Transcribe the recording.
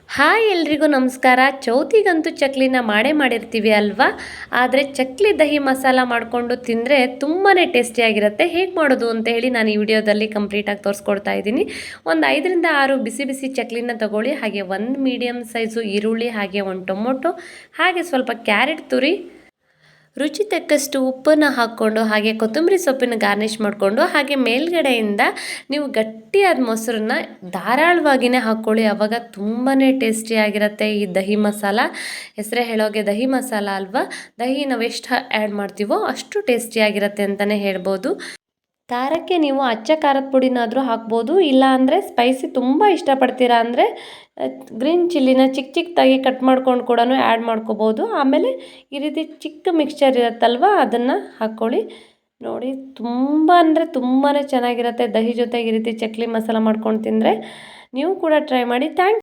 Hi ಎಲ್ರಿಗೂ ನಮಸ್ಕಾರ. ಚೌತಿಗಂತೂ ಚಕ್ಲಿನ ಮಾಡಿರ್ತೀವಿ ಅಲ್ವಾ. ಆದರೆ ಚಕ್ಲಿ ದಹಿ ಮಸಾಲ ಮಾಡಿಕೊಂಡು ತಿಂದರೆ ತುಂಬಾ ಟೇಸ್ಟಿಯಾಗಿರುತ್ತೆ. ಹೇಗೆ ಮಾಡೋದು ಅಂತ ಹೇಳಿ ನಾನು ಈ ವಿಡಿಯೋದಲ್ಲಿ ಕಂಪ್ಲೀಟಾಗಿ ತೋರಿಸ್ಕೊಡ್ತಾ ಇದ್ದೀನಿ. ಒಂದು 5ರಿಂದ 6 ಬಿಸಿ ಬಿಸಿ ಚಕ್ಲಿನ ತಗೊಳ್ಳಿ. ಹಾಗೆ ಒಂದು ಮೀಡಿಯಮ್ ಸೈಜು ಈರುಳ್ಳಿ, ಹಾಗೆ ಒಂದು ಟೊಮೊಟೊ, ಹಾಗೆ ಸ್ವಲ್ಪ ಕ್ಯಾರೆಟ್ ತುರಿ, ರುಚಿ ತಕ್ಕಷ್ಟು ಉಪ್ಪನ್ನು ಹಾಕ್ಕೊಂಡು, ಹಾಗೆ ಕೊತ್ತಂಬರಿ ಸೊಪ್ಪನ್ನು ಗಾರ್ನಿಷ್ ಮಾಡಿಕೊಂಡು, ಹಾಗೆ ಮೇಲ್ಗಡೆಯಿಂದ ನೀವು ಗಟ್ಟಿಯಾದ ಮೊಸರನ್ನ ಧಾರಾಳವಾಗಿಯೇ ಹಾಕ್ಕೊಳ್ಳಿ. ಆವಾಗ ತುಂಬಾ ಟೇಸ್ಟಿಯಾಗಿರುತ್ತೆ ಈ ದಹಿ ಮಸಾಲ. ಹೆಸರೇ ಹೇಳೋಗೆ ದಹಿ ಮಸಾಲ ಅಲ್ವಾ. ದಹಿ ನಾವು ಎಷ್ಟು ಆ್ಯಡ್ ಮಾಡ್ತೀವೋ ಅಷ್ಟು ಟೇಸ್ಟಿಯಾಗಿರುತ್ತೆ ಅಂತಲೇ ಹೇಳ್ಬೋದು. ಖಾರಕ್ಕೆ ನೀವು ಅಚ್ಚ ಖಾರದ ಪುಡಿನಾದರೂ ಹಾಕ್ಬೋದು. ಇಲ್ಲ ಅಂದರೆ ಸ್ಪೈಸಿ ತುಂಬ ಇಷ್ಟಪಡ್ತೀರಾ ಅಂದರೆ ಗ್ರೀನ್ ಚಿಲ್ಲಿನ ಚಿಕ್ಕದಾಗಿ ಕಟ್ ಮಾಡ್ಕೊಂಡು ಕೂಡ ಆ್ಯಡ್ ಮಾಡ್ಕೋಬೋದು. ಆಮೇಲೆ ಈ ರೀತಿ ಚಿಕ್ಕ ಮಿಕ್ಸ್ಚರ್ ಇರುತ್ತಲ್ವ ಅದನ್ನು ಹಾಕ್ಕೊಳ್ಳಿ. ನೋಡಿ, ತುಂಬ ಅಂದರೆ ತುಂಬಾ ಚೆನ್ನಾಗಿರುತ್ತೆ ದಹಿ ಜೊತೆಗೆ ಈ ರೀತಿ ಚಕ್ಲಿ ಮಸಾಲ ಮಾಡ್ಕೊಂಡು ತಿಂದರೆ. ನೀವು ಕೂಡ ಟ್ರೈ ಮಾಡಿ. ಥ್ಯಾಂಕ್ಸ್.